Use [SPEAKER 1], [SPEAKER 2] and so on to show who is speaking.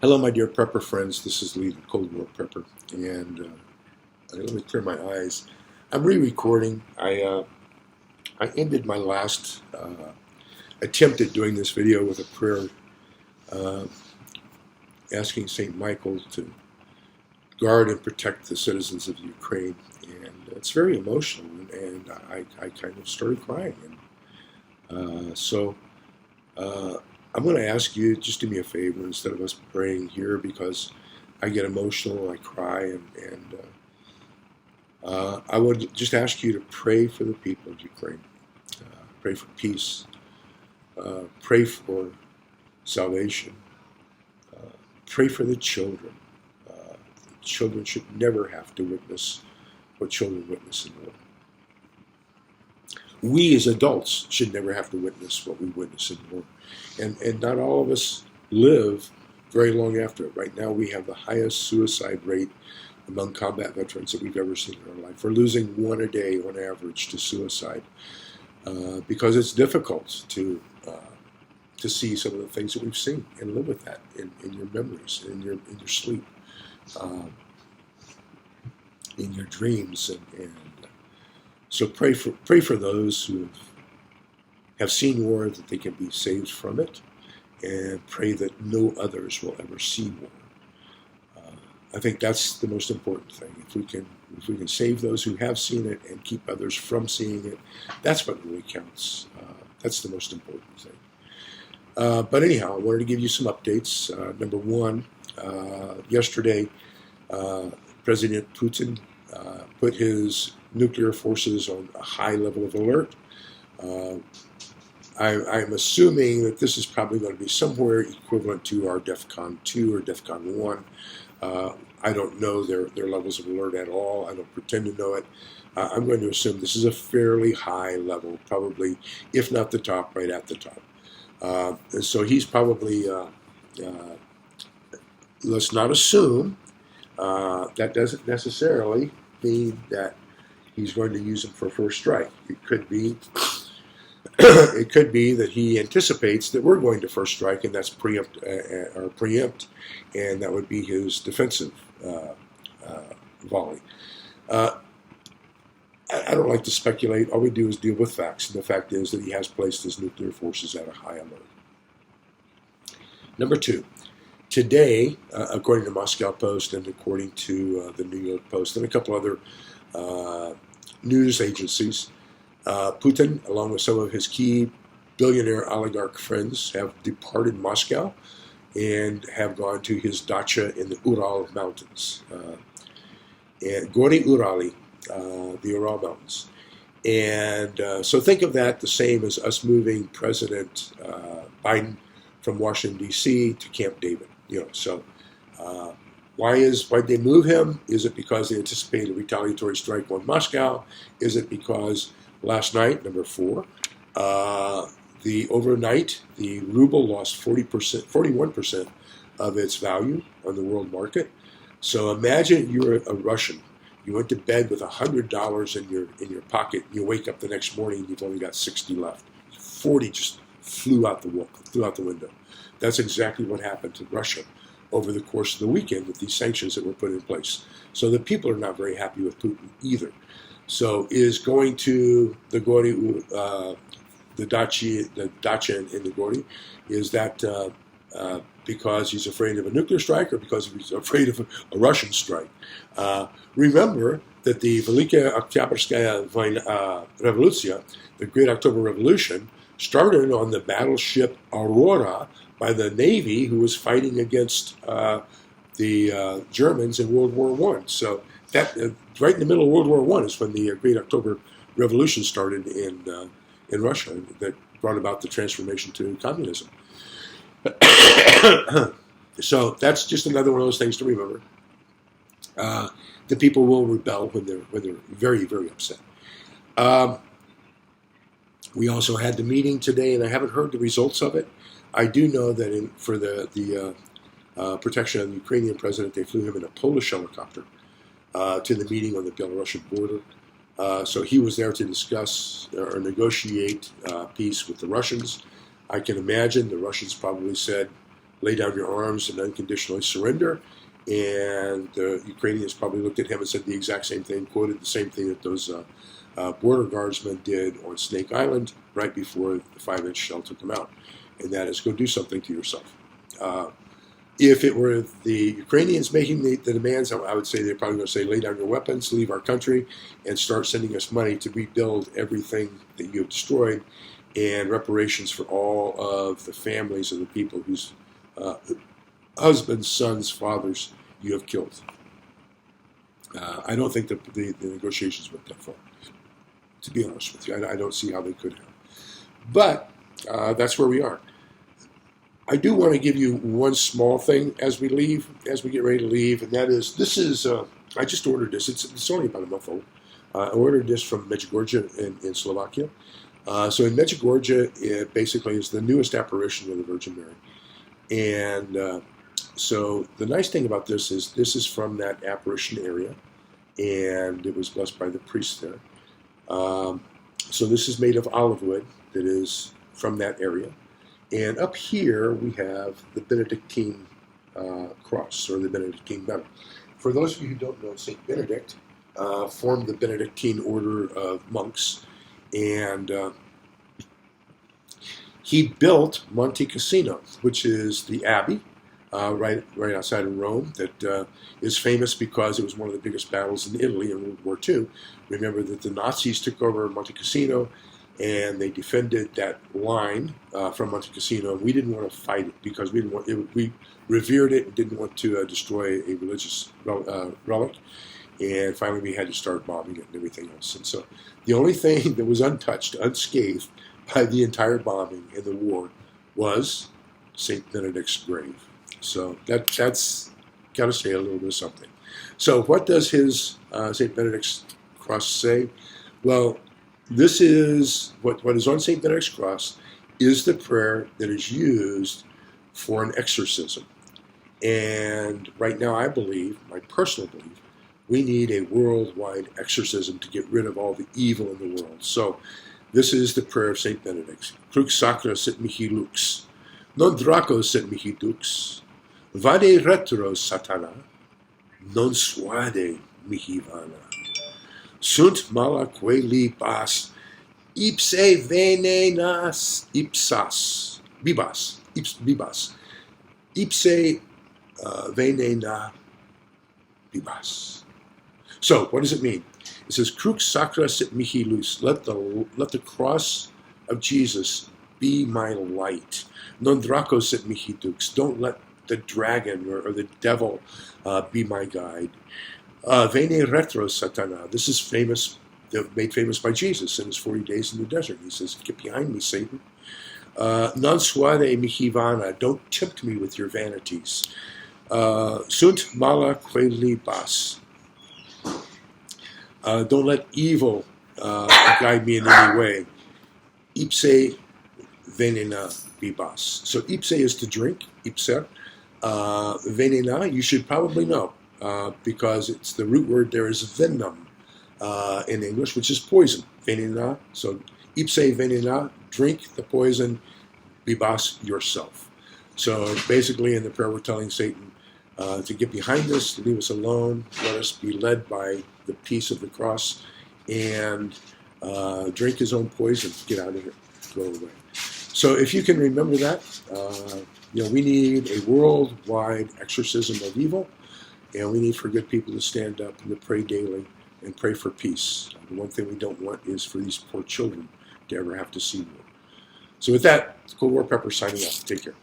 [SPEAKER 1] Hello, my dear prepper friends. This is Lee, the coldwarprepper, and let me clear my eyes. I'm re-recording. I ended my last attempt at doing this video with a prayer asking Saint Michael to guard and protect the citizens of Ukraine, and it's very emotional, and I kind of started crying. I'm going to ask you, just do me a favor instead of us praying here, because I get emotional, I cry, and I would just ask you to pray for the people of Ukraine, pray for peace, pray for salvation, pray for the children. Children should never have to witness what children witness in the world. We as adults should never have to witness what we witness in the world. And not all of us live very long after it. Right now we have the highest suicide rate among combat veterans that we've ever seen in our life. We're losing one a day on average to suicide because it's difficult to see some of the things that we've seen and live with that in your memories, in your sleep, in your dreams, and so pray for those who have seen war, that they can be saved from it, and pray that no others will ever see war. I think that's the most important thing. If we can save those who have seen it and keep others from seeing it, that's what really counts. That's the most important thing. But anyhow, I wanted to give you some updates. Number one, yesterday, President Putin put his nuclear forces on a high level of alert. I'm assuming that this is probably going to be somewhere equivalent to our DEFCON 2 or DEFCON 1. I don't know their levels of alert at all. I don't pretend to know it. I'm going to assume this is a fairly high level, probably, if not the top, right at the top. And so he's probably, let's not assume, that doesn't necessarily mean that he's going to use them for first strike. It could be that he anticipates that we're going to first strike, and that's preempt, and that would be his defensive volley. I don't like to speculate. All we do is deal with facts, and the fact is that he has placed his nuclear forces at a high alert. Number two, today, according to Moscow Post and according to the New York Post and a couple other news agencies, Putin, along with some of his key billionaire oligarch friends, have departed Moscow and have gone to his dacha in the Ural mountains, and Gory Urali, the Ural mountains. And so think of that the same as us moving President Biden from Washington, D.C. to Camp David. So why did they move him? Is it because they anticipated a retaliatory strike on Moscow? Is it because last night, number four, overnight, the ruble lost 41% of its value on the world market? So imagine you're a Russian. You went to bed with $100 in your pocket. You wake up the next morning and you've only got 60 left. 40 just flew out the window. That's exactly what happened to Russia over the course of the weekend with these sanctions that were put in place. So the people are not very happy with Putin either. So is going to the Gory, the Dacha in the Gory, is that because he's afraid of a nuclear strike or because he's afraid of a Russian strike? Remember that the Velika Oktyabrskaya Revolution, the Great October Revolution, started on the battleship Aurora by the Navy, who was fighting against the Germans in World War I. So that right in the middle of World War I is when the Great October Revolution started in Russia, that brought about the transformation to communism. So that's just another one of those things to remember. The people will rebel when they're very, very upset. We also had the meeting today, and I haven't heard the results of it. I do know that for the protection of the Ukrainian president, they flew him in a Polish helicopter to the meeting on the Belarusian border. So he was there to discuss or negotiate peace with the Russians. I can imagine the Russians probably said, lay down your arms and unconditionally surrender. And the Ukrainians probably looked at him and said the exact same thing, quoted the same thing that those border guardsmen did on Snake Island right before the 5-inch shell took them out. And that is, go do something to yourself. If it were the Ukrainians making the demands, I would say they're probably going to say, lay down your weapons, leave our country, and start sending us money to rebuild everything that you have destroyed, and reparations for all of the families of the people whose husbands, sons, fathers you have killed. I don't think that the negotiations went that far, to be honest with you. I don't see how they could have. But that's where we are. I do want to give you one small thing as we get ready to leave, and that is, this is, I just ordered this. It's only about a month old. I ordered this from Medjugorje in Slovakia. So in Medjugorje, it basically is the newest apparition of the Virgin Mary. And so the nice thing about this is from that apparition area, and it was blessed by the priest there. So this is made of olive wood that is from that area. And up here we have the Benedictine cross, or the Benedictine medal. For those of you who don't know, St. Benedict formed the Benedictine order of monks, and he built Monte Cassino, which is the abbey right outside of Rome, that is famous because it was one of the biggest battles in Italy in World War II. Remember that the Nazis took over Monte Cassino, and they defended that line from Monte Cassino. We didn't want to fight it because we didn't want it, we revered it and didn't want to destroy a religious relic. And finally, we had to start bombing it and everything else. And so, the only thing that was untouched, unscathed by the entire bombing in the war was St. Benedict's grave. So that's got to say a little bit of something. So what does his St. Benedict's cross say? Well, this is what is on St. Benedict's cross is the prayer that is used for an exorcism. And right now, I believe, my personal belief, we need a worldwide exorcism to get rid of all the evil in the world. So this is the prayer of St. Benedict. Crux sacra sit mihi lux, non draco sit mihi dux, Vade retro Satana, non suade mihi vana. Sunt quae libas, Ipse venenas ipsas, bibas, Ipse venena bibas. So, what does it mean? It says, Crux sacra sit mihi lux. Let the cross of Jesus be my light. Non draco sit mihi dux. Don't let the dragon or the devil be my guide. Vene retro Satana. This is famous, made famous by Jesus in his 40 days in the desert. He says, get behind me, Satan. Non suade mihi vana. Don't tempt me with your vanities. Sunt quae libas. Don't let evil guide me in any way. Ipse venena bibas. So ipse is to drink. Ipse. Venena, you should probably know, because it's the root word there is venom in English, which is poison. Venena. So ipse venena, drink the poison, bibas yourself. So basically in the prayer we're telling Satan to get behind us, leave us alone, let us be led by the peace of the cross, and drink his own poison, get out of here, go away. So if you can remember that, we need a worldwide exorcism of evil, and we need for good people to stand up and to pray daily and pray for peace. The one thing we don't want is for these poor children to ever have to see war. So with that, WWIII signing out. Take care.